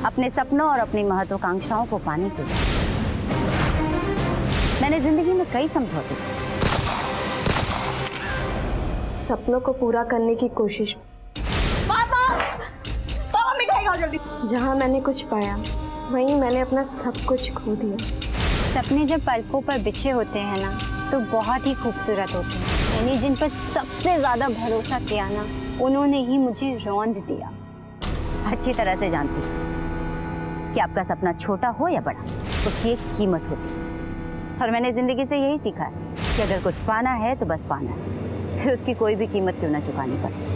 अपने सपनों और अपनी महत्वाकांक्षाओं को पाने के लिए। मैंने जिंदगी में कई समझौते किए, सपनों को पूरा करने की कोशिश। पापा मम्मी खाएगा जल्दी। जहाँ मैंने कुछ पाया वहीं मैंने अपना सब कुछ खो दिया। सपने जब पलकों पर बिछे होते हैं ना तो बहुत ही खूबसूरत होते हैं। मैंने जिन पर सबसे ज्यादा भरोसा किया ना उन्होंने ही मुझे रौंद दिया। अच्छी तरह से जानती हूँ कि आपका सपना छोटा हो या बड़ा, उसकी एक कीमत होती है। और मैंने जिंदगी से यही सीखा है कि अगर कुछ पाना है तो बस पाना है, फिर उसकी कोई भी कीमत क्यों ना चुकानी पड़े।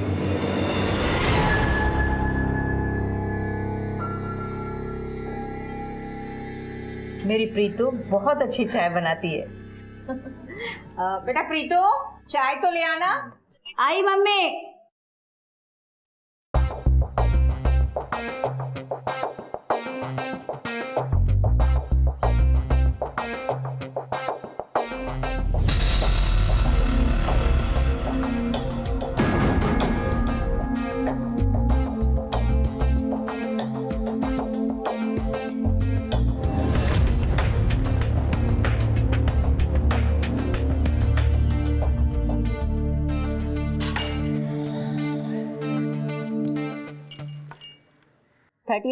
मेरी प्रीतु बहुत अच्छी चाय बनाती है। बेटा प्रीतु, चाय तो ले आना। आई मम्मी।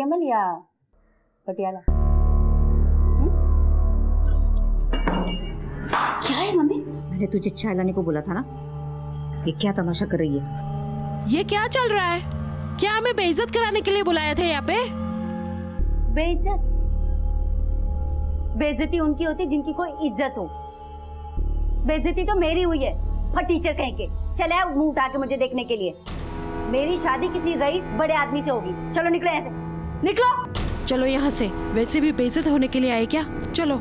ML या पटियाला? क्या है मम्मी? मैंने तुझे चाय लाने को बोला था ना। ये क्या तमाशा कर रही है? ये क्या चल रहा है? क्या हमें बेइज्जत कराने के लिए बुलाया था यहाँ पे? बेइज्जत? बेइज्जती उनकी होती जिनकी कोई इज्जत हो। बेइज्जती तो मेरी हुई है, फटीचर कहीं के। चले आओ मुंह उठा के मुझे देखने के लिए। मेरी शादी किसी रईस बड़े आदमी से होगी। चलो निकलो यहाँ से, निकलो। चलो यहाँ से। वैसे भी बेइज्जत होने के लिए आए क्या? चलो।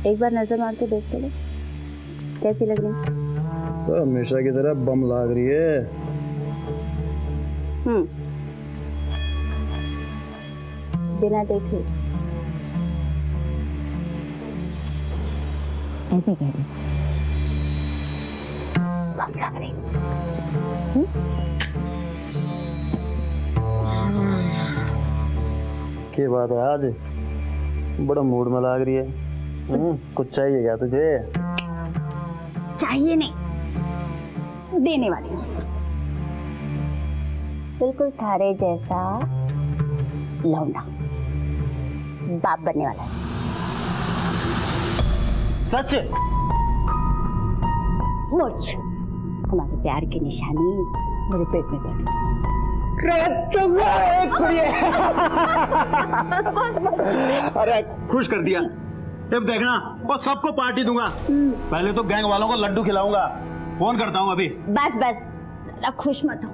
एक बार नजर मार के देख लो कैसी लग रही। तो हमेशा की तरह बम लाग रही है। बिना देखे ऐसे कह रही बम लग रही। क्या बात है, आज बड़ा मूड में लाग रही है। कुछ चाहिए क्या तुझे? चाहिए नहीं, देने वाली हूँ। बिल्कुल थारे जैसा लौंडा, बाप बनने वाला है। सच? मुझ हमारे प्यार की निशानी मेरे पेट में बैठ गई। अरे खुश कर दिया। अब देखना और सबको पार्टी दूंगा। पहले तो गैंग वालों को लड्डू खिलाऊंगा। फोन करता हूँ अभी। बस बस ज्यादा खुश मत हो,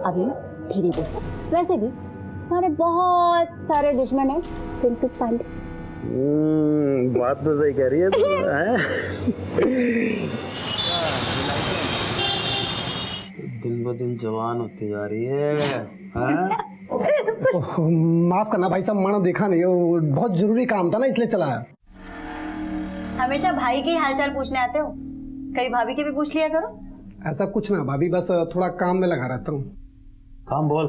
अभी धीरे बोलो। वैसे भी तुम्हारे बहुत सारे दुश्मन हैं, पिंटू पांडे। बात तो सही कह रही है तू। दिन ब दिन जवान होती जा रही है। माफ करना भाई साहब, मैंने देखा नहीं, वो बहुत जरूरी काम था ना इसलिए चला आया। हमेशा भाई के हालचाल पूछने आते हो, कभी भाभी के भी पूछ लिया करो। ऐसा कुछ ना भाभी, बस थोड़ा काम में लगा रहता हूँ। काम बोल।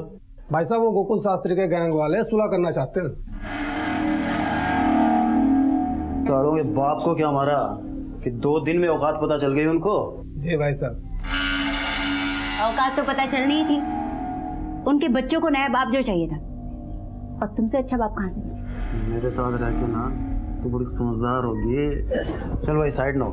भाई साहब वो गोकुल शास्त्री के गैंग वाले सुलह करना चाहते हैं। ताड़ों के बाप को क्या मारा कि 2 दिन में औकात पता चल गई उनको? जी भाई साहब। औकात तो पता चलनी ही थी, उनके बच्चों को नया बाप जो चाहिए था, और तुमसे अच्छा बाप कहाँ से मिले? मेरे साथ रह के ना तो बड़ी समझदार होगी। चल भाई साइड नो।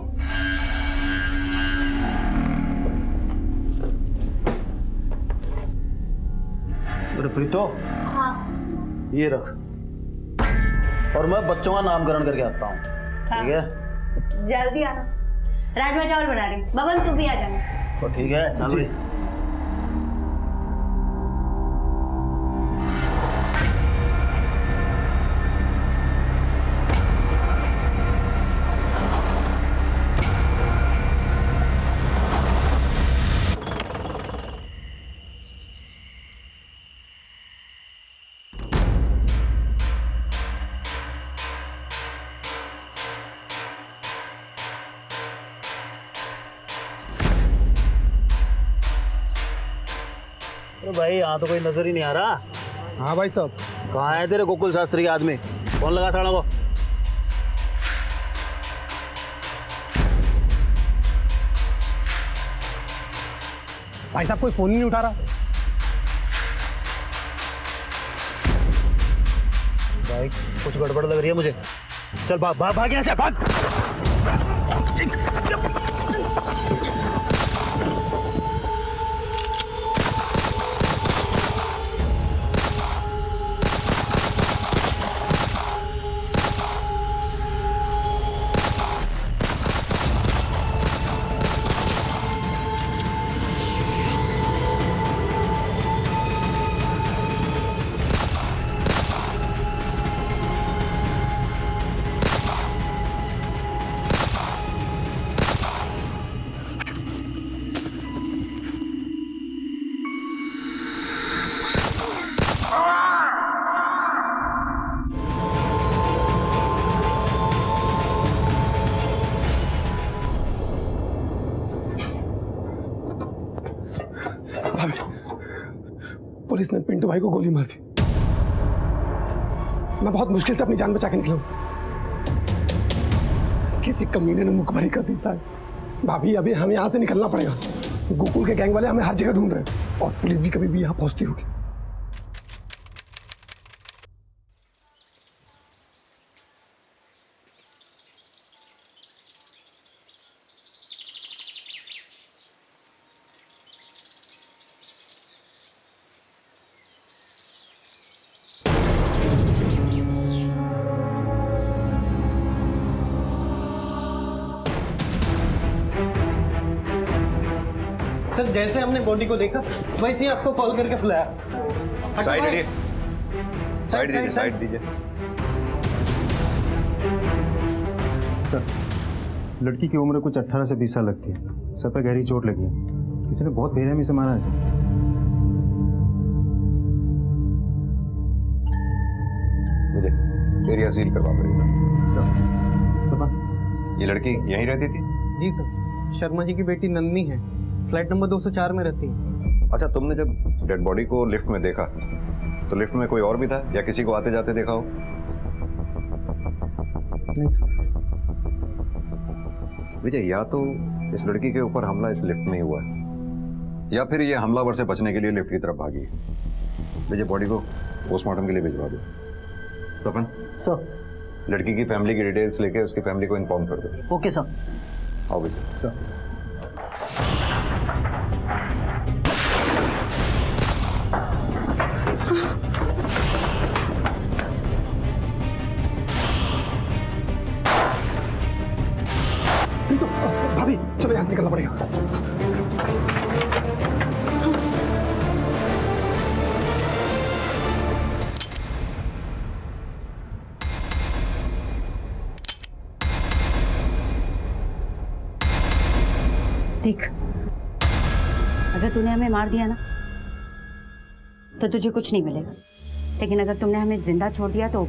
अरे प्रीतो, हाँ ये रख। और मैं बच्चों का नामकरण करके आता हूँ। ठीक है, जल्दी आना, राजमा चावल बना रही। बबन तू भी आ जाना। तो ठीक है, चल भाई। अरे भाई, यहाँ तो कोई नजर ही नहीं आ रहा। हाँ भाई साहब। कहाँ है तेरे गोकुल शास्त्री के आदमी? कौन लगा था वो? भाई साहब कोई फोन ही नहीं उठा रहा। भाई कुछ गड़बड़ लग रही है मुझे। चल भाग भाग भाग यहाँ से, भाग। पुलिस ने पिंटू भाई को गोली मार दी। मैं बहुत मुश्किल से अपनी जान बचा के निकला हूं। किसी कमीने ने मुखबरी कर दी साहब। भाभी अभी हमें यहाँ से निकलना पड़ेगा। गोकुल के गैंग वाले हमें हर जगह ढूंढ रहे हैं और पुलिस भी कभी भी यहाँ पहुंचती होगी। सर जैसे हमने बॉडी को देखा वैसे ही आपको कॉल करके बुलाया। साइड दीजिए, साइड दीजिए, साइड दीजिए। सर लड़की की उम्र कुछ 18 से 20 साल लगती है। सर पर गहरी चोट लगी है। किसी ने बहुत बेरहमी से मारा है सर। मुझे एरिया सील करवा पड़ेगा। सर ये लड़की यहीं रहती थी? जी सर, शर्मा जी की बेटी नंदनी है, फ्लैट नंबर 204 में रहती है। अच्छा, तुमने जब डेड बॉडी को लिफ्ट में देखा तो लिफ्ट में कोई और भी था या किसी को आते जाते देखा हो? नहीं सर। विजय, या तो इस लड़की के ऊपर हमला इस लिफ्ट में ही हुआ है या फिर ये हमलावर से बचने के लिए लिफ्ट की तरफ भागी है। विजय, बॉडी को पोस्टमार्टम के लिए भिजवा दो। सपन सर, लड़की की फैमिली की डिटेल्स लेके उसकी फैमिली को इन्फॉर्म कर दो। Okay sir. आओ विजय। सर तो भाभी चलो यहाँ से निकलना पड़ेगा। देख, अगर तूने हमें मार दिया ना तो तुझे कुछ नहीं मिलेगा, लेकिन अगर तुमने हमें जिंदा छोड़ दिया तो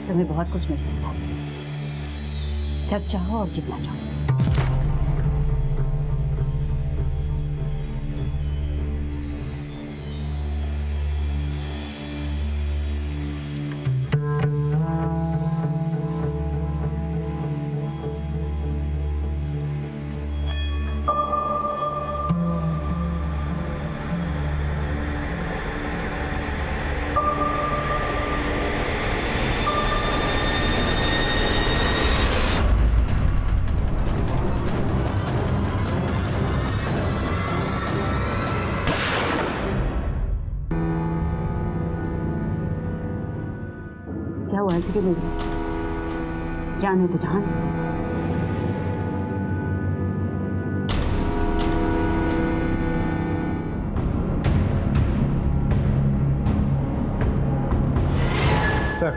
तुम्हें बहुत कुछ मिल सकता है। जब चाहो और जितना चाहो। वो ऐसे क्यों बोल रहे? जान है तो जान। सर,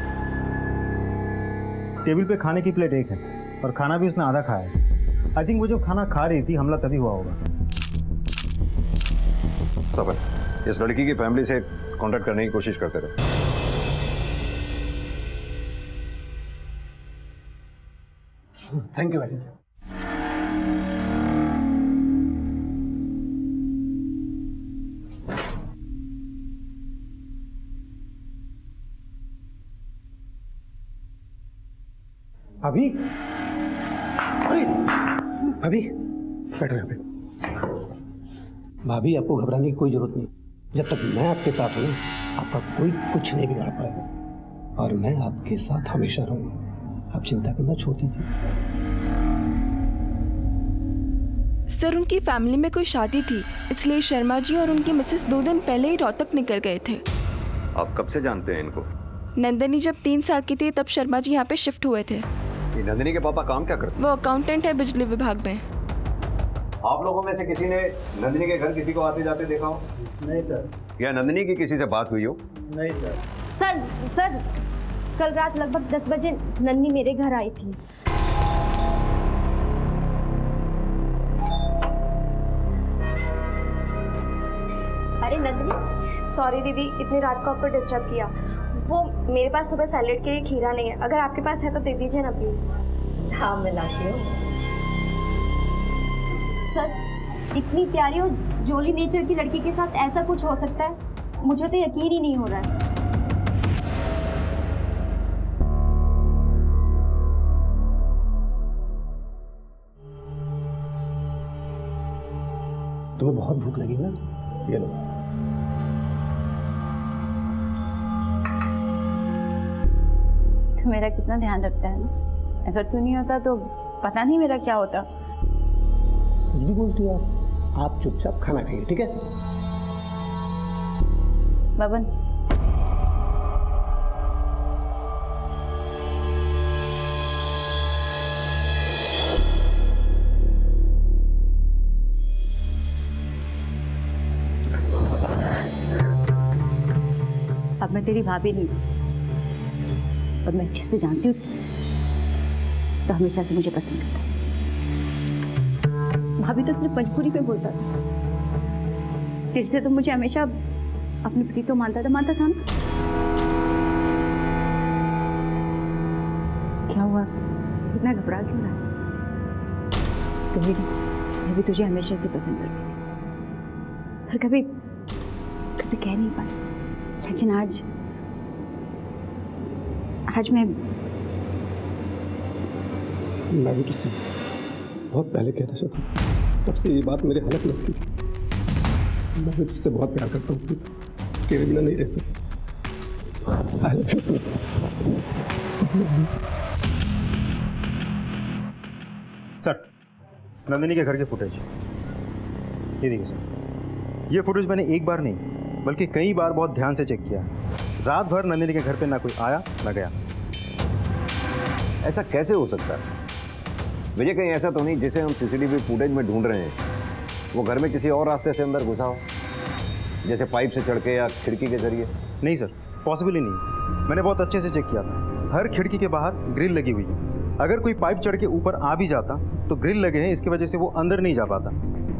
टेबल पे खाने की प्लेट एक है और खाना भी उसने आधा खाया है। आई थिंक वो जो खाना खा रही थी हमला तभी हुआ होगा। सफर, इस लड़की की फैमिली से कांटेक्ट करने की कोशिश करते रहो। थैंक यू भाई। अभी अरे अभी बैठो यहाँ पे। भाभी, आपको घबराने की कोई जरूरत नहीं। जब तक मैं आपके साथ हूँ आपका कोई कुछ नहीं बिगाड़ पाएगा और मैं आपके साथ हमेशा रहूंगा। आप चिंता करना छोड़ दीजिए। सर, उनकी फैमिली में कोई शादी थी, इसलिए शर्मा जी और उनकी मिसेस 2 दिन पहले ही रोहतक निकल गए थे। आप कब से जानते हैं इनको? नंदनी जब 3 साल की थी तब शर्मा जी यहाँ पे शिफ्ट हुए थे। ये नंदिनी के पापा काम क्या करते हैं? वो अकाउंटेंट है बिजली विभाग में। आप लोगों में से किसी ने नंदिनी के घर किसी को आते जाते देखा हो? नहीं सर। या नंदिनी की किसी से बात हुई हो? नहीं सर। सर, कल रात लगभग 10 बजे नन्नी मेरे घर आई थी। अरे नंदिनी, सॉरी दीदी, इतनी रात को आपको डिस्टर्ब किया। वो मेरे पास सुबह सैलेड के लिए खीरा नहीं है, अगर आपके पास है तो दे दीजिए ना प्लीज। हाँ, मैं लाती हूँ। सर, इतनी प्यारी और जोली नेचर की लड़की के साथ ऐसा कुछ हो सकता है? मुझे तो यकीन ही नहीं हो रहा है। तुम्हें बहुत भूख लगी ना? ये लो। तो मेरा कितना ध्यान रखता है ना। अगर तू नहीं होता तो पता नहीं मेरा क्या होता। कुछ भी बोलती हो आप चुपचाप खाना खाइए, ठीक है? बबन, अब मैं तेरी भाभी नहीं और मैं अच्छे से जानती हूँ तो हमेशा से मुझे पसंद करता। भाभी तो सिर्फ मजबूरी पे बोलता था। दिल से तो मुझे हमेशा अपनी प्रीतो मानता था ना। क्या हुआ, इतना घबरा क्यों रहा? मैं भी तुझे हमेशा से पसंद करती थी, पर कभी कह नहीं पाई। लेकिन आज मैं भी तुझसे बहुत पहले कहना चाहती थी, तब से ये बात मेरे हलक लगती थी। मैं भी तुझसे बहुत प्यार करता हूँ, तेरे बिना नहीं रह सकता। सर, नंदिनी के घर के फुटेज ये देखिए सर। ये फुटेज मैंने एक बार नहीं बल्कि कई बार बहुत ध्यान से चेक किया। रात भर नंदिनी के घर पे ना कोई आया ना गया। ऐसा कैसे हो सकता है विजय? कहीं ऐसा तो नहीं जिसे हम सीसीटीवी फुटेज में ढूंढ रहे हैं वो घर में किसी और रास्ते से अंदर घुसा हो, जैसे पाइप से चढ़ के या खिड़की के जरिए? नहीं सर, पॉसिबल ही नहीं। मैंने बहुत अच्छे से चेक किया था। हर खिड़की के बाहर ग्रिल लगी हुई है। अगर कोई पाइप चढ़ के ऊपर आ भी जाता तो ग्रिल लगे हैं, इसकी वजह से वो अंदर नहीं जा पाता।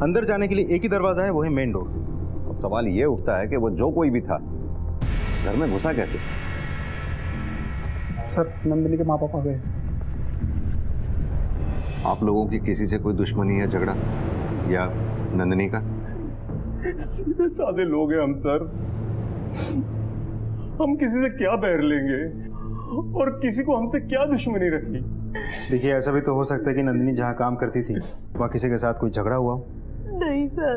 अंदर जाने के लिए एक ही दरवाजा है, वो है मेन डोर। अब सवाल ये उठता है कि वो जो कोई भी था घर में घुसा कैसे? सर, नंदिनी के माँ पापा गए। आप लोगों की किसी से कोई दुश्मनी या झगड़ा या नंदिनी का? सीधे साधे लोग हैं हम सर। हम किसी से क्या बैर लेंगे और किसी को हमसे क्या दुश्मनी रखी? देखिए, ऐसा भी तो हो सकता है कि नंदिनी जहाँ काम करती थी वहाँ किसी के साथ कोई झगड़ा हुआ हो। नहीं सर,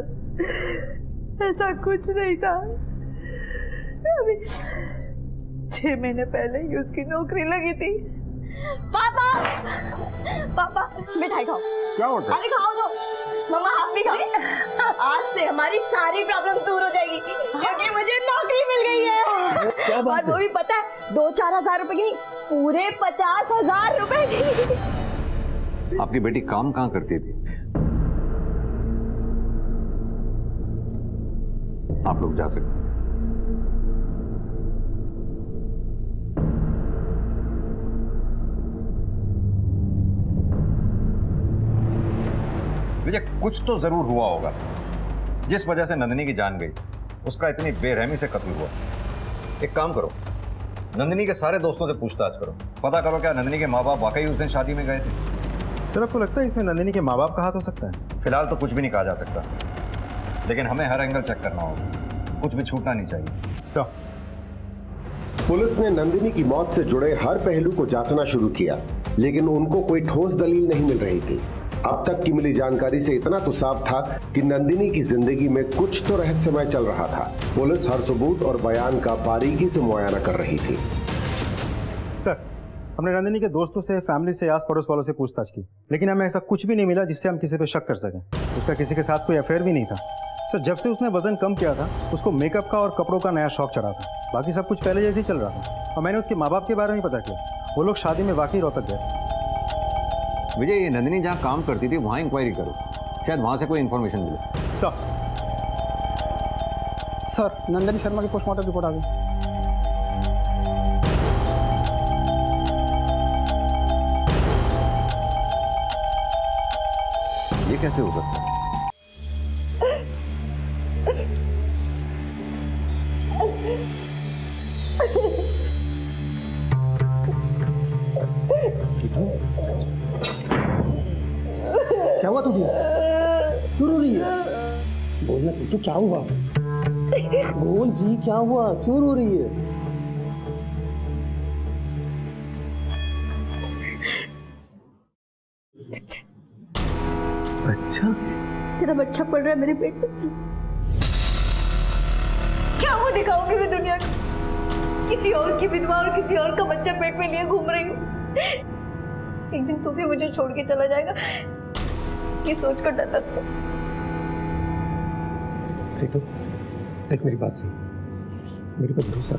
ऐसा कुछ नहीं था। अभी 6 महीने पहले ही उसकी नौकरी लगी थी। पापा, पापा मिठाई खाओ। क्या होता है? अरे खाओ तो। मम्मा आप भी खाओ। आज से हमारी सारी प्रॉब्लम दूर हो जाएगी क्योंकि मुझे नौकरी मिल गई है। क्या बात और वो भी पता है 2-4 हजार रुपए की नहीं, पूरे 50,000 रुपए की। आपकी बेटी काम कहाँ करती थी? आप लोग जा सकते हैं। विजय, कुछ तो जरूर हुआ होगा जिस वजह से नंदिनी की जान गई। उसका इतनी बेरहमी से कत्ल हुआ। एक काम करो, नंदिनी के सारे दोस्तों से पूछताछ करो, पता करो क्या नंदिनी के माँ बाप वाकई उस दिन शादी में गए थे। सर आपको लगता है इसमें नंदिनी के माँ बाप का हाथ हो सकता है? फिलहाल तो कुछ भी नहीं कहा जा सकता, लेकिन हमें हर एंगल चेक करना होगा, कुछ भी छूटना नहीं चाहिए। सर, पुलिस ने नंदिनी की मौत से जुड़े हर पहलू को जांचना शुरू किया, लेकिन उनको कोई ठोस दलील नहीं मिल रही थी। अब तक की मिली जानकारी से इतना तो साफ था कि नंदिनी की जिंदगी में कुछ तो रहस्यमय चल रहा था। पुलिस हर सबूत और बयान का बारीकी से मुआयना कर रही थी। सर, हमने नंदिनी के दोस्तों से, फैमिली से, आस पड़ोस वालों से पूछताछ की, लेकिन हमें ऐसा कुछ भी नहीं मिला जिससे हम किसी पे शक कर सकें। उसका किसी के साथ कोई अफेयर भी नहीं था। सर, जब से उसने वजन कम किया था उसको मेकअप का और कपड़ों का नया शौक चढ़ा था। बाकी सब कुछ पहले जैसे ही चल रहा था। और मैंने उसके माँ बाप के बारे में पता किया, वो लोग शादी में वाकई रोहतक गए। विजय, ये नंदिनी जहाँ काम करती थी वहाँ इंक्वायरी करो, शायद वहाँ से कोई इन्फॉर्मेशन मिले। सर, नंदिनी शर्मा की पोस्टमार्टम रिपोर्ट आ गई। ये कैसे हो सकता है? क्या हुआ तुझे? क्यों रो रही है? बोलना तो क्या हुआ? बोल जी, क्या हुआ? क्यों रो रही है? बच्चा? तेरा बच्चा पड़ रहा है मेरे पेट में। क्या वो दिखाऊंगी मैं दुनिया को? किसी और की विधवा और किसी और का बच्चा पेट में लिए घूम रही हूँ। एक दिन तू भी मुझे छोड़ के चला जाएगा, ये सोच कर डर लगता है। देख मेरी बात सुन, मेरे पर भरोसा,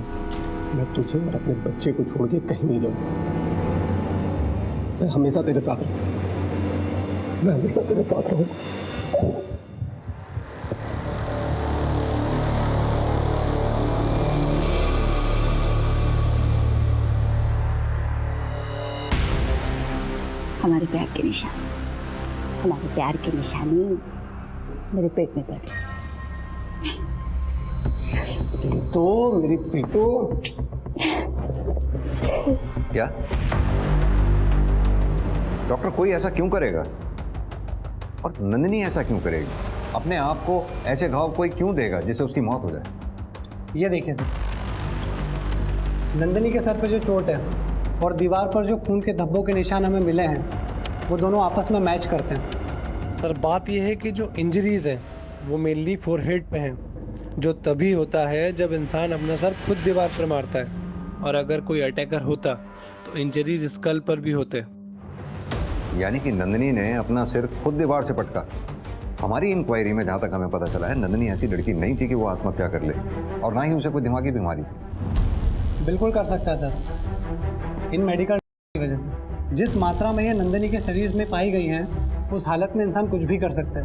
मैं तुझे और अपने बच्चे को छोड़ के कहीं नहीं जाऊंगा। मैं हमेशा तेरे साथ रहूंगा, मैं हमेशा तेरे साथ रहूंगा। हमारे प्यार के निशान, हमारे प्यार की निशानी मेरे पेट में पड़ गई। तो मेरी प्रीतो। क्या डॉक्टर, कोई ऐसा क्यों करेगा? और नंदिनी ऐसा क्यों करेगी? अपने आप को ऐसे घाव कोई क्यों देगा जिससे उसकी मौत हो जाए? ये देखिए सर, नंदिनी के सर पे जो चोट है और दीवार पर जो खून के धब्बों के निशान हमें मिले हैं, वो दोनों आपस में मैच करते हैं। सर, बात यह है कि जो इंजरीज हैं वो मेनली फोरहेड पे हैं, जो तभी होता है जब इंसान अपना सर खुद दीवार पर मारता है। और अगर कोई अटैकर होता तो इंजरीज स्कल पर भी होते। यानी कि नंदिनी ने अपना सिर खुद दीवार से पटका। हमारी इंक्वायरी में जहाँ तक हमें पता चला है, नंदिनी ऐसी लड़की नहीं थी कि वो आत्महत्या कर ले, और ना ही उसे कोई दिमागी बीमारी थी। बिल्कुल कर सकता है सर, इन मेडिकल की वजह से। जिस मात्रा में ये नंदिनी के शरीर में पाई गई हैं, उस हालत में इंसान कुछ भी कर सकता है।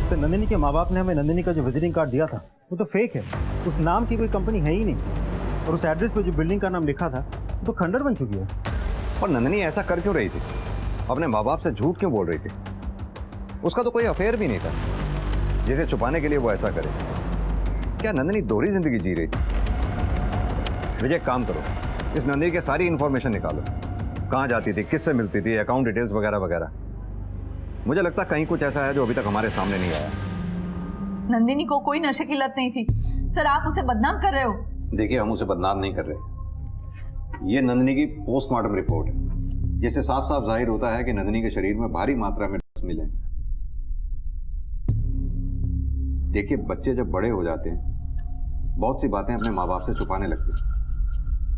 सर, नंदिनी के माँ बाप ने हमें नंदिनी का जो विजिटिंग कार्ड दिया था वो तो फेक है। उस नाम की कोई कंपनी है ही नहीं, और उस एड्रेस पे जो बिल्डिंग का नाम लिखा था वो तो खंडर बन चुकी है। और नंदिनी ऐसा कर क्यों रही थी? अपने माँ बाप से झूठ क्यों बोल रही थी? उसका तो कोई अफेयर भी नहीं था जिसे छुपाने के लिए वो ऐसा करे। क्या नंदिनी दोहरी जिंदगी जी रही थी? विजय, काम करो, इस नंदिनी की सारी इंफॉर्मेशन निकालो। कहाँ जाती थी, किससे मिलती थी, अकाउंट डिटेल्स वगैरह वगैरह। मुझे लगता है कहीं कुछ ऐसा है जो अभी तक हमारे सामने नहीं आया। नंदिनी को कोई नशे की लत नहीं थी सर, आप उसे बदनाम कर रहे हो। देखिए, हम उसे बदनाम नहीं कर रहे। ये नंदिनी की पोस्टमार्टम रिपोर्ट है, जिससे साफ साफ जाहिर होता है कि नंदिनी के शरीर में भारी मात्रा में ड्रग्स मिले। देखिए, बच्चे जब बड़े हो जाते हैं, बहुत सी बातें अपने माँ बाप से छुपाने लगते हैं।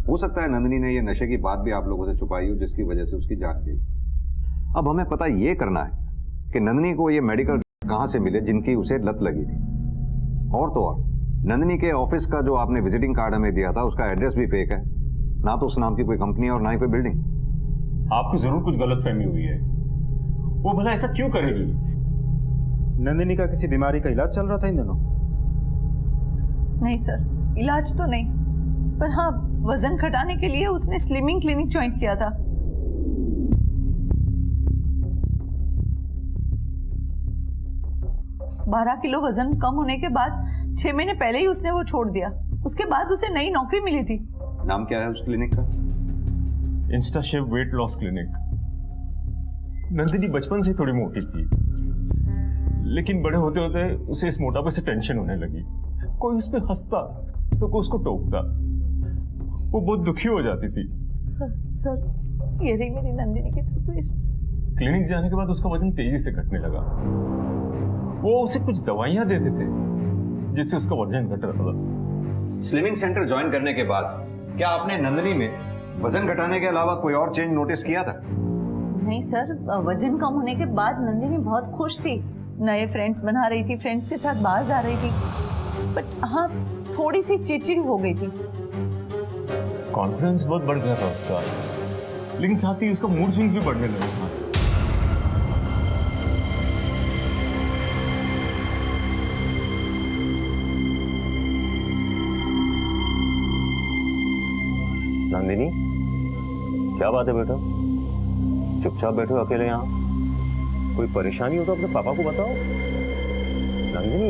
हो सकता है नंदिनी ने ये नशे की बात भी आप लोगों से छुपाई हो, जिसकी वजह से उसकी जान गई। अब हमें पता ये करना है कि नंदिनी को ये मेडिकल कहां से मिले जिनकी उसे लत लगी थी। और तो और नंदिनी के ऑफिस का जो आपने विजिटिंग कार्ड हमें दिया था उसका एड्रेस भी फेक है, ना तो उस नाम की कोई कंपनी और ना ही कोई बिल्डिंग। आपको जरूर कुछ गलतफहमी हुई है। वो भला ऐसा क्यों करेगी? नंदिनी का किसी बीमारी का इलाज चल रहा था इन दिनों? नहीं सर, इलाज तो नहीं, पर हाँ वजन घटाने के लिए उसने स्लिमिंग क्लिनिक ज्वाइन किया था। बारह किलो वजन कम होने के बाद 6 महीने पहले ही उसने वो छोड़ दिया। उसके बाद उसे नई नौकरी मिली थी। नाम क्या है उस क्लिनिक का? Insta chef weight loss clinic. Nandini बचपन से थोड़ी मोटी थी, लेकिन बड़े होते होते उसे इस मोटापे से टेंशन होने लगी। कोई उस पर हंसता तो कोई उसको टोकता, वो बहुत दुखी हो जाती थी। सर ये रही मेरी नंदिनी की तस्वीर। क्लिनिक जाने के बाद उसका वजन तेजी से घटने लगा। वो उसे कुछ दवाइयां देते थे जिससे उसका वजन घट रहा था। स्लिमिंग सेंटर ज्वाइन करने के बाद क्या आपने नंदिनी में वजन घटाने के अलावा कोई और चेंज नोटिस किया था? नहीं सर, वजन कम होने के बाद नंदिनी बहुत खुश थी, नए फ्रेंड्स बना रही थी, फ्रेंड्स के साथ बाहर जा रही थी। बट हाँ थोड़ी सी चिड़चिड़ी हो गई थी। कॉन्फिडेंस बहुत बढ़ गया था उसका, लेकिन साथ ही उसका मूड स्विंग्स भी बढ़ने लगे था। नंदिनी, क्या बात है बेटा? चुपचाप बैठो अकेले यहाँ। कोई परेशानी हो तो अपने पापा को बताओ। नंदिनी,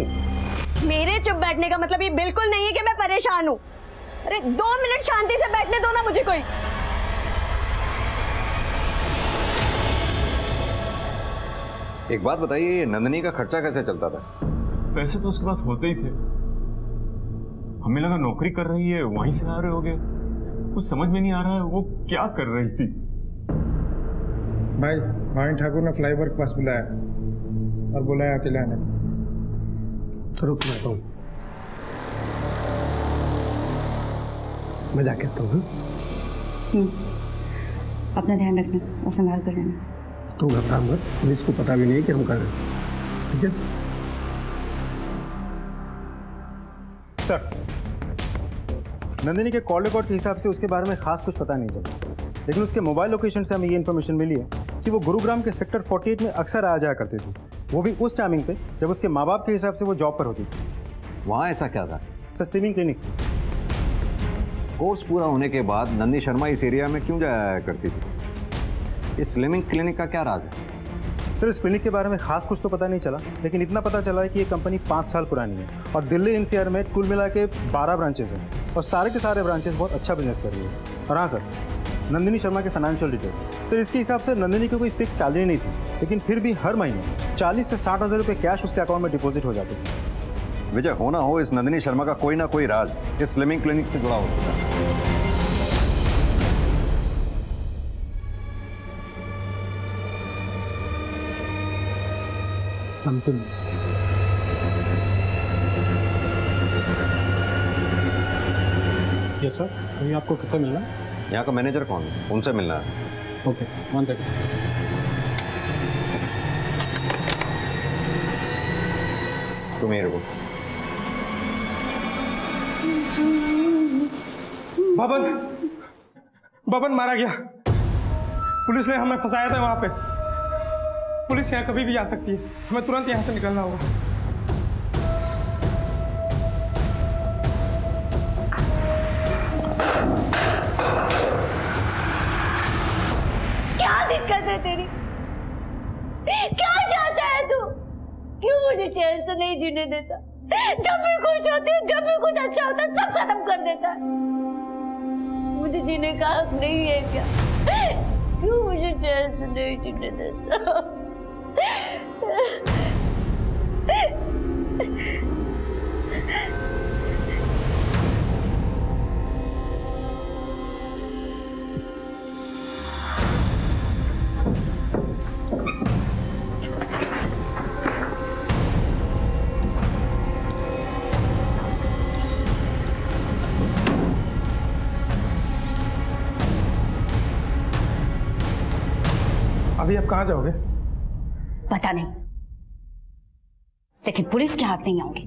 मेरे चुप बैठने का मतलब ये बिल्कुल नहीं है कि मैं परेशान हूँ। अरे 2 मिनट शांति से बैठने दो ना मुझे कोई। एक बात बताइए, नंदिनी का खर्चा कैसे चलता था? पैसे तो उसके पास होते ही थे। हमें लगा नौकरी कर रही है, वहीं से आ रहे होगे। कुछ समझ में नहीं आ रहा है वो क्या कर रही थी। भाई भाई ठाकुर ने फ्लाईओवर के पास बुलाया और बुलाया अकेले आने। तो रुक मैं कहूँ, मैं जाके आता हूँ। अपना ध्यान रखना और संभाल कर जाना। तू घबरा मत, पुलिस को पता भी नहीं कि हम कर रहे हैं, ठीक है? सर, नंदिनी के कॉल रिकॉर्ड के हिसाब से उसके बारे में खास कुछ पता नहीं चला, लेकिन उसके मोबाइल लोकेशन से हमें ये इन्फॉर्मेशन मिली है कि वो गुरुग्राम के सेक्टर 48 में अक्सर आ जाया करती थी, वो भी उस टाइमिंग पे जब उसके माँ बाप के हिसाब से वो जॉब पर होती थी। वहाँ ऐसा क्या था? Slimming clinic. कोर्स पूरा होने के बाद नंदिनी शर्मा इस एरिया में क्यों जाया करती थी? इस स्लिमिंग क्लिनिक का क्या राज है? सर, इस क्लिनिक के बारे में खास कुछ तो पता नहीं चला, लेकिन इतना पता चला है कि ये कंपनी 5 साल पुरानी है और दिल्ली एनसीआर में कुल मिला के 12 ब्रांचेस हैं और सारे के सारे ब्रांचेस बहुत अच्छा बिजनेस कर रही है। और हाँ सर, नंदिनी शर्मा के फाइनेंशियल डिटेल्स। सर, इसके हिसाब से नंदिनी की कोई फिक्स सैलरी नहीं थी, लेकिन फिर भी हर महीने 40 से 60 हज़ार रुपये कैश उसके अकाउंट में डिपॉजिट हो जाते थे। विजय, होना हो इस नंदिनी शर्मा का कोई ना कोई राज इस स्लिमिंग क्लिनिक से जुड़ा होता है। यस सर, अभी आपको किससे मिलना है? यहाँ का मैनेजर कौन है? उनसे मिलना है। Okay, 1 second. तुम ही रुको। बबन मारा गया। पुलिस ने हमें फंसाया था वहां पे। पुलिस यहाँ कभी भी आ सकती है, हमें तुरंत यहाँ से निकलना होगा। क्या दिक्कत है तेरी? क्या चाहता है तू? क्यों मुझे चैन से नहीं जीने देता? जब भी खुश होती हूँ, जब भी कुछ अच्छा होता है, सब खत्म कर देता है। मुझे जीने का हक नहीं है क्या? क्यों मुझे चैन से नहीं जीने देता? अभी आप कहाँ जाओगे? पता नहीं, लेकिन पुलिस के हाथ नहीं आऊंगी।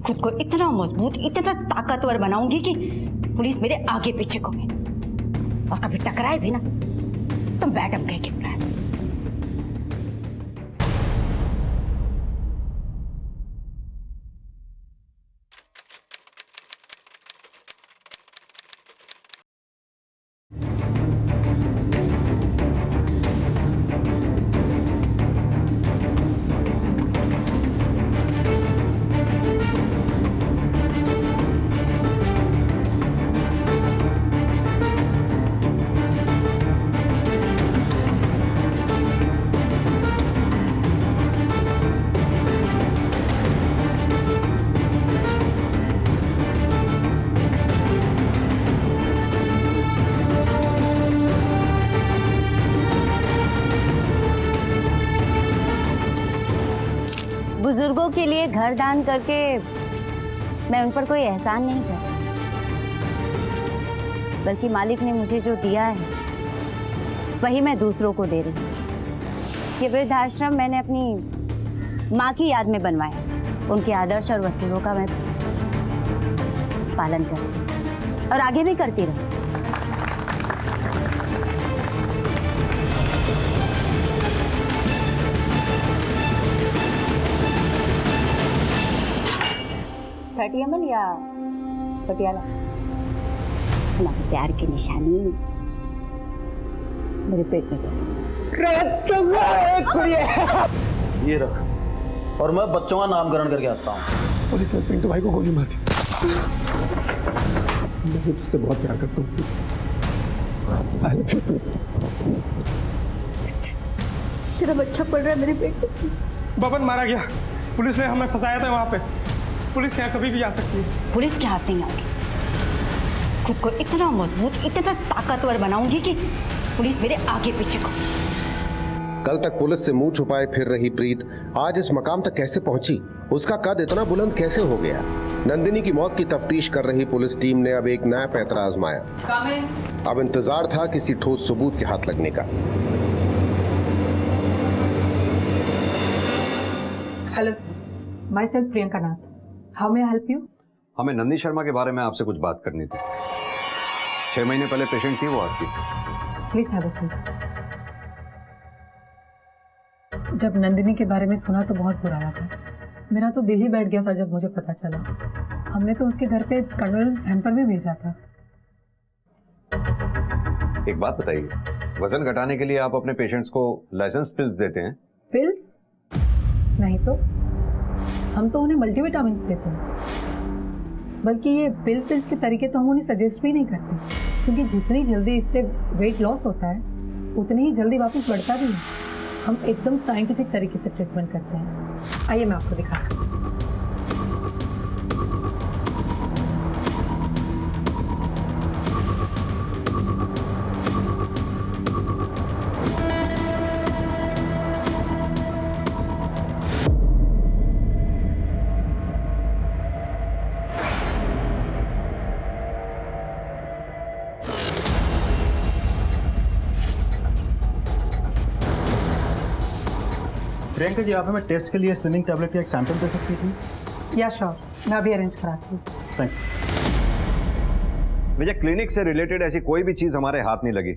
खुद को इतना मजबूत, इतना ताकतवर बनाऊंगी कि पुलिस मेरे आगे पीछे घूमे, और कभी टकराए भी ना तो मैडम कह के बुलाए। बुजुर्गों के लिए घर दान करके मैं उन पर कोई एहसान नहीं करता, बल्कि मालिक ने मुझे जो दिया है वही मैं दूसरों को दे रही हूँ। ये वृद्धाश्रम मैंने अपनी माँ की याद में बनवाया। उनके आदर्श और वसूलों का मैं पालन करती और आगे भी करती रहूँ। अमन या पटियाला, हमारे प्यार की निशानी मेरे पेट में। ये रख, और मैं बच्चों का नामकरण करके आता हूँ। पुलिस ने पिंटू भाई को गोली मार दी। मैं तुझसे बहुत प्यार करता हूँ। तेरा बच्चा पड़ रहा है मेरे पेट में। बबन मारा गया, पुलिस ने हमें फंसाया था वहां पे। पुलिस यहाँ कभी भी आ सकती है। पुलिस के हाथ नहीं आऊंगी। खुद को इतना मजबूत, इतना ताकतवर बनाऊंगी कि पुलिस मेरे आगे पीछे को। कल तक पुलिस से मुंह छुपाए फिर रही प्रीत आज इस मकाम तक कैसे पहुंची? उसका कद इतना बुलंद कैसे हो गया? नंदिनी की मौत की तफ्तीश कर रही पुलिस टीम ने अब एक नया पैंतरा आजमाया। अब इंतजार था किसी ठोस सबूत के हाथ लगने का। Hello sir, my self Priyanka Nath. How may I help you? हमें नंदिनी शर्मा के बारे में आपसे कुछ बात करनी थी। 6 महीने पहले पेशेंट थी वो आपकी। Please have a seat. जब नंदिनी के बारे में सुना तो बहुत बुरा लगा। मेरा तो दिल ही बैठ गया था जब मुझे पता चला। हमने तो उसके घर पे कंडोलेंस हैम्पर भी भेजा था। एक बात बताइए, वजन घटाने के लिए आप अपने पेशेंट्स को लाइसेंस पिल्स देते हैं? पिल्स? नहीं तो, हम तो उन्हें मल्टीविटामिन देते हैं। बल्कि ये पिल्स के तरीके तो हम उन्हें सजेस्ट भी नहीं करते, क्योंकि जितनी जल्दी इससे वेट लॉस होता है उतनी ही जल्दी वापस बढ़ता भी है। हम एकदम साइंटिफिक तरीके से ट्रीटमेंट करते हैं। आइए मैं आपको दिखाता हूँ। प्रियंका जी, आप हमें टेस्ट के लिए स्लिमिंग टैबलेट का एक सैंपल दे सकती थी? या श्योर, मैं अभी अरेंज कराती हूँ। थैंक मुझे क्लिनिक से रिलेटेड ऐसी कोई भी चीज हमारे हाथ नहीं लगी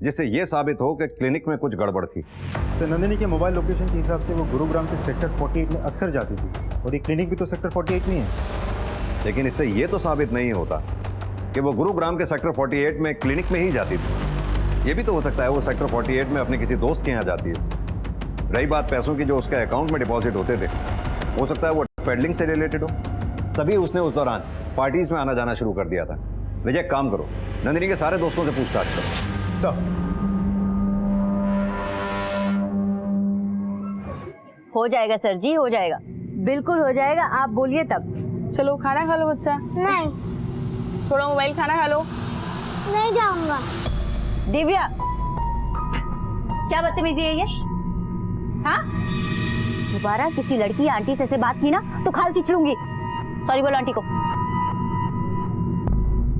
जिससे ये साबित हो कि क्लिनिक में कुछ गड़बड़ थी। सर, नंदिनी के मोबाइल लोकेशन के हिसाब से वो गुरुग्राम के सेक्टर 48 में अक्सर जाती थी, और ये क्लिनिक भी तो सेक्टर 48 में है। लेकिन इससे ये तो साबित नहीं होता कि वो गुरुग्राम के सेक्टर 48 में क्लिनिक में ही जाती थी। ये भी तो हो सकता है वो सेक्टर 48 में अपने किसी दोस्त के यहाँ जाती है। रही बात पैसों की जो उसके अकाउंट में डिपॉजिट होते थे, हो सकता है वो पेडलिंग से रिलेटेड हो, तभी उसने उस दौरान पार्टीज में आना जाना शुरू कर दिया था। विजय, काम करो, नंदिनी के सारे दोस्तों से पूछताछ करो। सर, हो जाएगा सर जी, हो जाएगा, बिल्कुल हो जाएगा। आप बोलिए तब। चलो खाना खा लो बच्चा। नहीं, थोड़ा मोबाइल खाना खा लो। नहीं जाऊंगा। दिव्या, क्या बदतमीजी है ये? हाँ, दोबारा किसी लड़की आंटी से ऐसे बात की ना तो खाल खींच लूंगी। सॉरी बोलो आंटी को।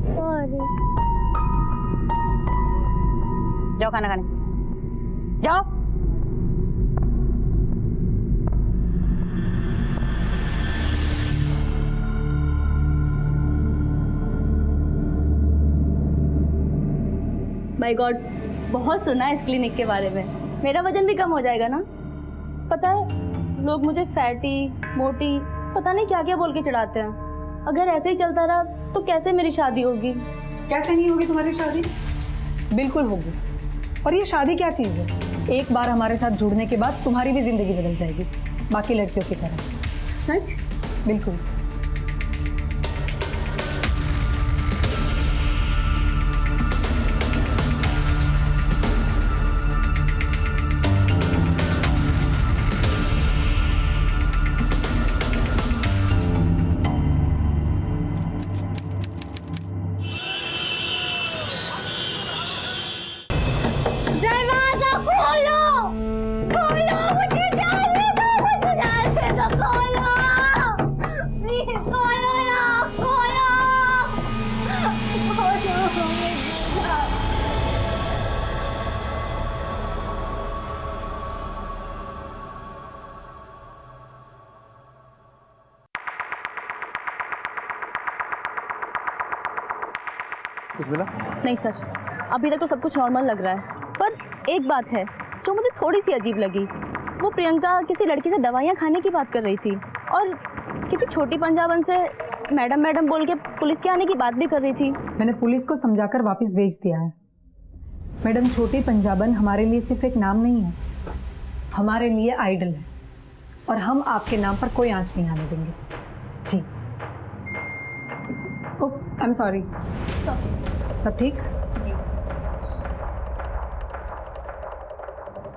सॉरी। जाओ खाना खाने, जाओ। माय गॉड, बहुत सुना है इस क्लिनिक के बारे में। मेरा वजन भी कम हो जाएगा ना। पता है लोग मुझे फैटी, मोटी, पता नहीं क्या क्या बोल के चढ़ाते हैं। अगर ऐसे ही चलता रहा तो कैसे मेरी शादी होगी? कैसे नहीं होगी तुम्हारी शादी? बिल्कुल होगी। और ये शादी क्या चीज़ है? एक बार हमारे साथ जुड़ने के बाद तुम्हारी भी जिंदगी बदल जाएगी, बाकी लड़कियों की तरह। सच? बिल्कुल। दरवाजा खोलो, खोलो, मुझे जाने दो, मुझे जाने दो, खोलो, प्लीज खोलो ना, खोलो, खोलो, कुछ मिला? नहीं सर, अभी तक तो सब कुछ नॉर्मल लग रहा है, पर एक बात है जो मुझे थोड़ी सी अजीब लगी। वो प्रियंका किसी लड़की से दवाइयाँ खाने की बात कर रही थी और किसी छोटी पंजाबन से मैडम मैडम बोल के पुलिस के आने की बात भी कर रही थी। मैंने पुलिस को समझाकर वापस भेज दिया है। मैडम, छोटी पंजाबन हमारे लिए सिर्फ एक नाम नहीं है, हमारे लिए आइडल है और हम आपके नाम पर कोई आंच नहीं आने देंगे। जी। ओह, आई एम सॉरी। सब ठीक?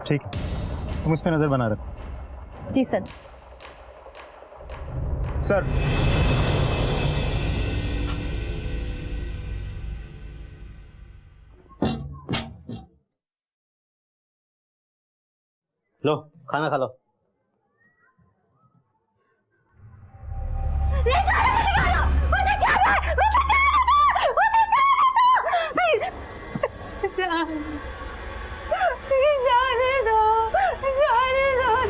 ठीक, तुम उस पर नजर बना रखो। जी सर। सर, लो खाना खा लो। जाने दो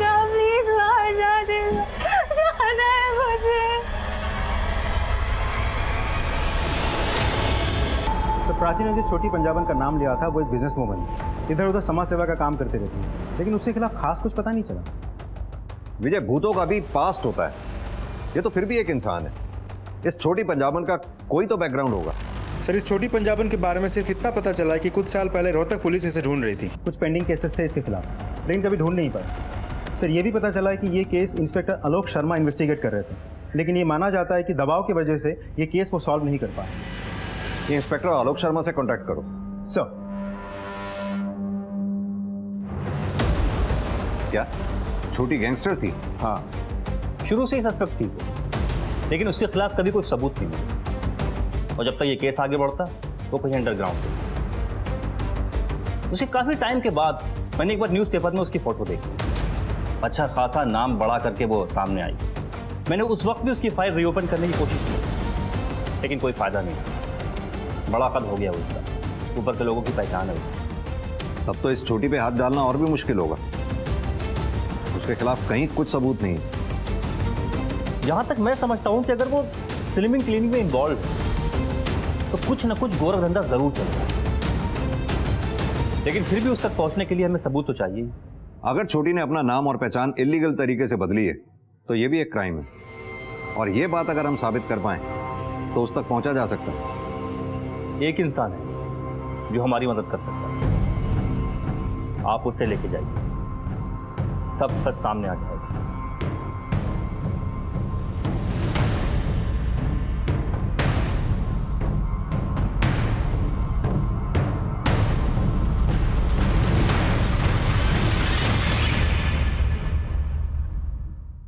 ना, प्लीज बाहर जाने दो, जाना है मुझे। सर, प्राची ने जिस छोटी पंजाबन का नाम लिया था वो एक बिजनेस वूमन है, इधर उधर समाज सेवा का काम करते रहती है, लेकिन उसके खिलाफ खास कुछ पता नहीं चला। विजय, भूतों का भी पास्ट होता है, ये तो फिर भी एक इंसान है। इस छोटी पंजाबन का कोई तो बैकग्राउंड होगा। सर, इस छोटी पंजाबन के बारे में सिर्फ इतना पता चला कि कुछ साल पहले रोहतक पुलिस इसे ढूंढ रही थी। कुछ पेंडिंग केसेस थे इसके खिलाफ, लेकिन कभी ढूंढ नहीं पाए। सर, ये भी पता चला है कि ये case inspector Alok Sharma investigate कर रहे थे, लेकिन ये माना जाता है कि दबाव की वजह से ये केस वो सॉल्व नहीं कर पाए। ये इंस्पेक्टर आलोक शर्मा से कॉन्टैक्ट करो। सर। क्या छोटी गैंगस्टर थी? हाँ, शुरू से ही सस्पेक्ट थी, लेकिन उसके खिलाफ कभी कोई सबूत नहीं मिला और जब तक ये केस आगे बढ़ता वो कहीं अंडरग्राउंड थे। उसे काफी टाइम के बाद मैंने एक बार न्यूज़पेपर में उसकी फोटो देखी, अच्छा खासा नाम बड़ा करके वो सामने आई। मैंने उस वक्त भी उसकी फाइल रीओपन करने की कोशिश की, लेकिन कोई फायदा नहीं। बड़ा कद हो गया उसका, ऊपर के लोगों की पहचान है उसकी। तब तो इस छोटी पे हाथ डालना और भी मुश्किल होगा। उसके खिलाफ कहीं कुछ सबूत नहीं। जहां तक मैं समझता हूं कि अगर वो स्लिमिंग क्लिनिक में इन्वॉल्व है तो कुछ न कुछ गोरख धंधा जरूर चलता है, लेकिन फिर भी उस तक पहुंचने के लिए हमें सबूत तो चाहिए। अगर छोटी ने अपना नाम और पहचान इलीगल तरीके से बदली है तो ये भी एक क्राइम है, और ये बात अगर हम साबित कर पाए तो उस तक पहुंचा जा सकता है। एक इंसान है जो हमारी मदद कर सकता है, आप उसे लेके जाइए, सब सच सामने आ जाएगा।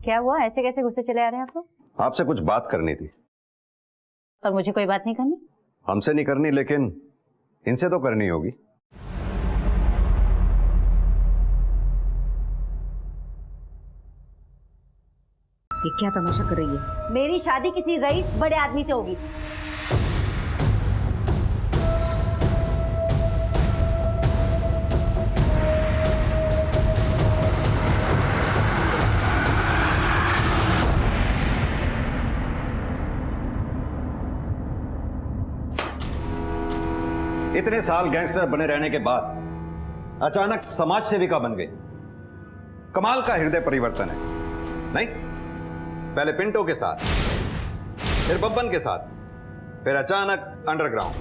क्या हुआ, ऐसे कैसे गुस्से चले आ रहे हैं आप लोग? आपसे कुछ बात करनी थी। और मुझे कोई बात नहीं करनी? हमसे नहीं करनी, लेकिन इनसे तो करनी होगी। ये क्या तमाशा कर रही है? मेरी शादी किसी रईस बड़े आदमी से होगी। इतने साल गैंगस्टर बने रहने के बाद अचानक समाज सेविका बन गई। कमाल का हृदय परिवर्तन है, नहीं? पहले पिंटो के साथ, फिर बब्बन के साथ, फिर अचानक अंडरग्राउंड।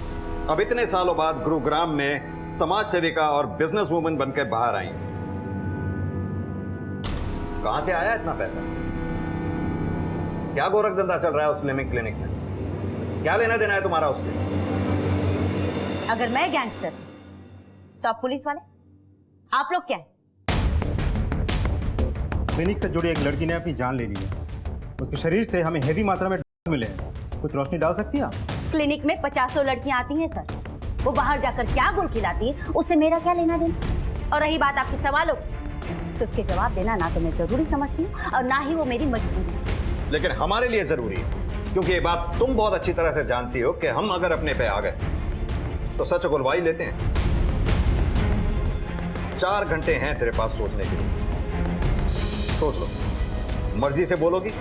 अब इतने सालों बाद गुरुग्राम में समाज सेविका और बिजनेस वुमन बनकर बाहर आई। कहां से आया इतना पैसा? क्या गोरख धंधा चल रहा है उस स्लिमिंग क्लिनिक में? क्या लेना देना है तुम्हारा उससे? अगर मैं गैंगस्टर तो आप पुलिस वाले, आप लोग क्या है? क्लिनिक से जुड़ी एक लड़की ने अपनी जान ले ली है। उसके शरीर से हमें हेवी मात्रा में ड्रग्स मिले हैं। कुछ रोशनी डाल सकती है आप? क्लिनिक में 50 लड़कियां आती हैं सर, वो बाहर जाकर क्या गुल खिलाती है उससे मेरा क्या लेना देना? और रही बात आपके सवालों तो उसके जवाब देना ना तो मैं जरूरी समझती हूँ और ना ही वो मेरी मजबूरी है। लेकिन हमारे लिए जरूरी है, क्योंकि ये बात तुम बहुत अच्छी तरह से जानती हो कि हम अगर अपने पे आ गए तो सच उगलवा ही लेते हैं। 4 घंटे हैं तेरे पास सोचने के लिए, सोच लो। मर्जी से बोलोगी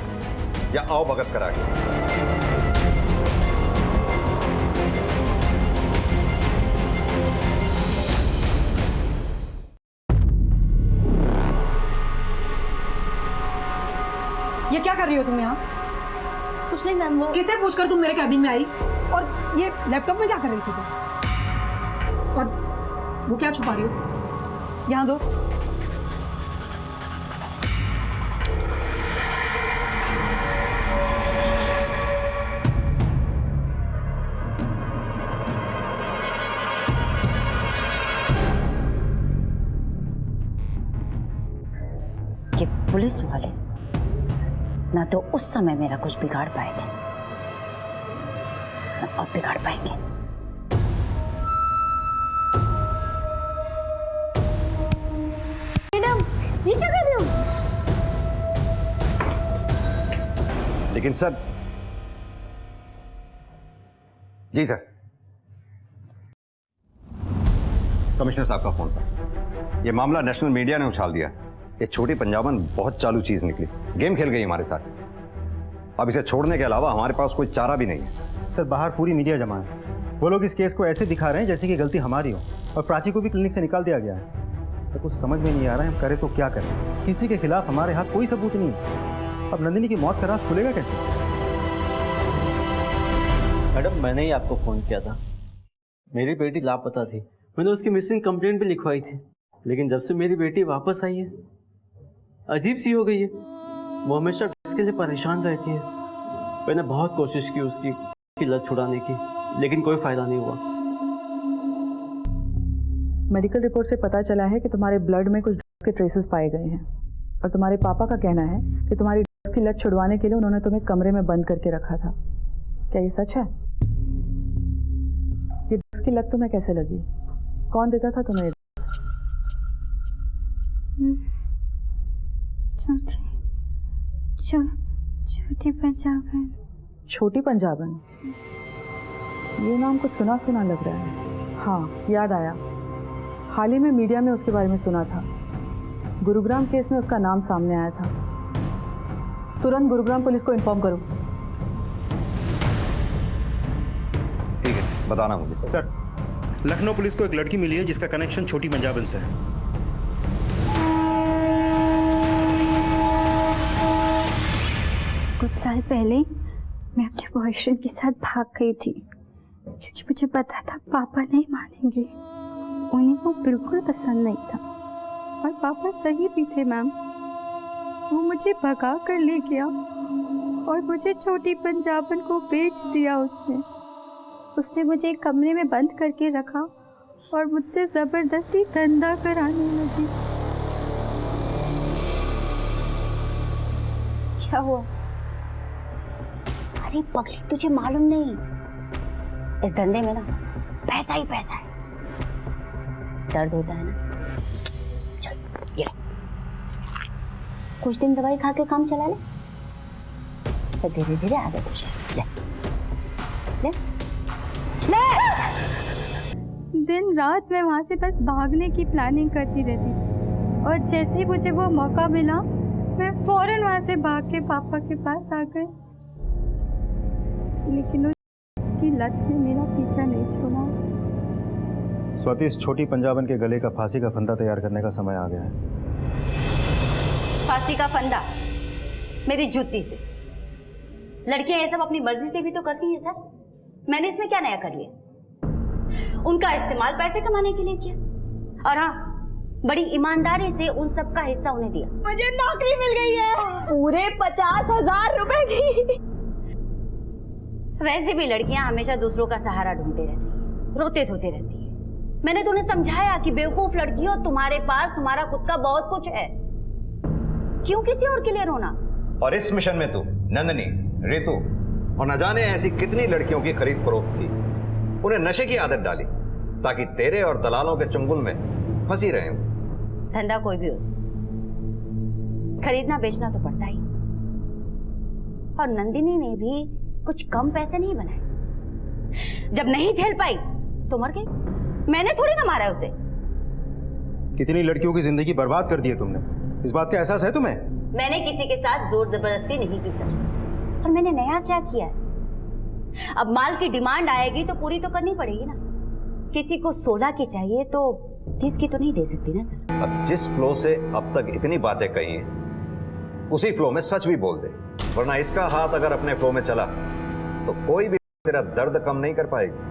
या आओ भगत करा के? ये क्या कर रही हो तुम यहाँ? कुछ नहीं मैम, वो किसे पूछकर तुम मेरे कैबिन में आई? और ये लैपटॉप में क्या कर रही थी तुम? और वो क्या छुपा रही हो? यहाँ दो। कि पुलिस वाले ना तो उस समय मेरा कुछ बिगाड़ पाए थे ना अब बिगाड़ पाएंगे। मैडम ये क्या कर रहे हो? लेकिन सर, जी सर, कमिश्नर साहब का फोन था। यह मामला नेशनल मीडिया ने उछाल दिया। ये छोटी पंजाबन बहुत चालू चीज निकली, गेम खेल गई हमारे साथ। अब इसे छोड़ने के अलावा हमारे पास कोई चारा भी नहीं है। सर, बाहर पूरी मीडिया जमा है। वो लोग इस केस को ऐसे दिखा रहे हैं जैसे कि गलती हमारी हो, और प्राची को भी क्लिनिक से निकाल दिया गया है। सर, कुछ समझ में नहीं आ रहा है हम करें तो क्या करें। किसी के खिलाफ हमारे हाथ कोई सबूत नहीं है। अब नंदिनी की मौत का राज खुलेगा कैसे? मैडम, मैंने ही आपको फ़ोन किया था। मेरी बेटी लापता थी, मैंने उसकी मिसिंग कंप्लेंट भी लिखवाई थी। लेकिन जब से मेरी बेटी वापस आई है, अजीब सी हो गई है। वो हमेशा इसके लिए परेशान रहती है। मैंने बहुत कोशिश की उसकी लत छुड़ाने की, लेकिन कोई फायदा नहीं हुआ। मेडिकल रिपोर्ट से पता चला है कि तुम्हारे ब्लड में कुछ ड्रग्स के ट्रेसेस पाए गए हैं, और तुम्हारे पापा का कहना है कि तुम्हारी ड्रग्स की लत छुड़वाने के लिए उन्होंने तुम्हें कमरे में बंद करके रखा था। क्या ये सच है? ये ड्रग्स की लत तुम्हें कैसे लगी? कौन देता था तुम्हें? छोटी पंजाबन। छोटी पंजाबन, ये नाम कुछ सुना सुना लग रहा है। हाँ, याद आया। हाल ही में मीडिया में उसके बारे में सुना था। गुरुग्राम केस में उसका नाम सामने आया था। तुरंत गुरुग्राम पुलिस को इन्फॉर्म करो। ठीक है, बताना मुझे। सर, लखनऊ पुलिस को एक लड़की मिली है जिसका कनेक्शन छोटी पंजाबन से है। कुछ साल पहले मैं अपने बॉयफ्रेंड के साथ भाग गई थी, क्योंकि मुझे पता था पापा नहीं मानेंगे। उन्हें वो बिल्कुल पसंद नहीं था, और पापा सही भी थे मैम। वो मुझे भगा कर ले गया और मुझे छोटी पंजाबन को बेच दिया उसने मुझे एक कमरे में बंद करके रखा और मुझसे जबरदस्ती धंधा कराने लगी। क्या हुआ? अरे पगली, तुझे मालूम नहीं, इस धंधे में ना पैसा ही पैसा है। दर्द होता है ना, चल ये कुछ दिन दवाई खा के काम चला ले, तो धीरे धीरे आगे कुछ ले ले ले। दिन रात मैं वहाँ से बस भागने की प्लानिंग करती रहती, और जैसे ही मुझे वो मौका मिला मैं फौरन वहाँ से भाग के पापा के पास आ गई। लेकिन उसकी लत ने मेरा पीछा नहीं छोड़ा। स्वाति, इस छोटी पंजाबन के गले का फांसी का फंदा तैयार करने का समय आ गया है। फांसी का फंदा मेरी जूती से? लड़कियां ये सब अपनी मर्जी से भी तो करती हैं सर। मैंने इसमें क्या नया कर लिया? उनका इस्तेमाल पैसे कमाने के लिए किया, और हाँ, बड़ी ईमानदारी से उन सब का हिस्सा उन्हें दिया। मुझे नौकरी मिल गई है, पूरे 50,000 रुपए की। वैसे भी लड़कियां हमेशा दूसरों का सहारा ढूंढते रहती हैं, रोते धोते रहती हैं। मैंने तो उन्हें समझाया कि बेवकूफ लड़कियों, तुम्हारे पास तुम्हारा खुद का बहुत कुछ है, क्यों किसी और के लिए रोना? और इस मिशन में तू, नंदनी, रितु और न जाने ऐसी कितनी लड़कियों की खरीद फरोख्त की, उन्हें नशे की आदत डाली ताकि तेरे और दलालों के चंगुल में फंसी रहे। धंधा कोई भी हो सकता, खरीदना बेचना तो पड़ता ही। और नंदिनी ने भी कुछ कम पैसे नहीं बनाए। जब नहीं झेल पाई तो मर गई। मैंने थोड़ी ना मारा उसे। कितनी लड़कियों की जिंदगी बर्बाद कर दी है तुमने, इस बात का एहसास है तुम्हें? मैंने किसी के साथ जोर जबरदस्ती नहीं की सर। और मैंने नया क्या किया है? अब माल की डिमांड आएगी तो पूरी तो करनी पड़ेगी ना। किसी को 16 की चाहिए तो 30 की तो नहीं दे सकती ना सर। अब जिस फ्लो से अब तक इतनी बातें कही हैं, उसी फ्लो में सच भी बोल दे, वरना इसका हाथ अगर अपने फ्लो में चला तो कोई भी तेरा दर्द कम नहीं कर पाएगी।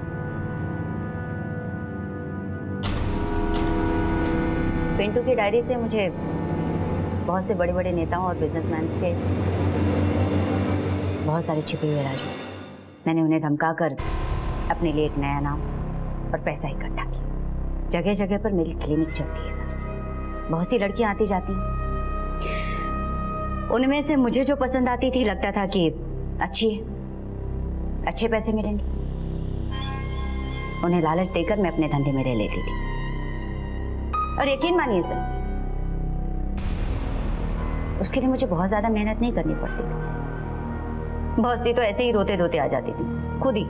पिंटू की डायरी से मुझे बहुत से बड़े बड़े नेताओं और बिजनेसमैन के बहुत सारे छिपे हुए राज हुए। मैंने उन्हें धमकाकर अपने लिए एक नया नाम और पैसा इकट्ठा किया। जगह जगह पर मेरी क्लिनिक चलती है सर। बहुत सी लड़कियां आती जाती हैं, उनमें से मुझे जो पसंद आती थी लगता था कि अच्छी है, अच्छे पैसे मिलेंगे। उन्हें लालच देकर मैं अपने धंधे में ले लेती थी। और यकीन मानिए सर, उसके लिए मुझे बहुत ज्यादा मेहनत नहीं करनी पड़ती थी। बहुत सी तो ऐसे ही रोते धोते आ जाती थी खुद ही।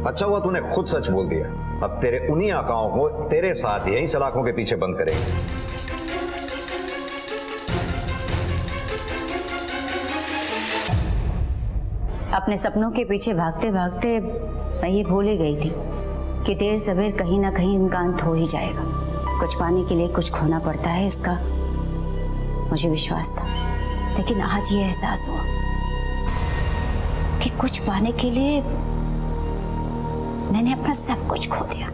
अच्छा हुआ तूने खुद सच बोल दिया। अब तेरे उन्हीं आकाओं को तेरे साथ यहीं सलाखों के पीछे बंद करेंगे। अपने सपनों के पीछे भागते भागते मैं ये भूल ही गई थी कि देर सवेर कहीं ना कहीं इनका अंत हो ही जाएगा। कुछ पाने के लिए कुछ खोना पड़ता है, इसका मुझे विश्वास था। लेकिन आज ये एहसास हुआ कि कुछ पाने के लिए मैंने अपना सब कुछ खो दिया।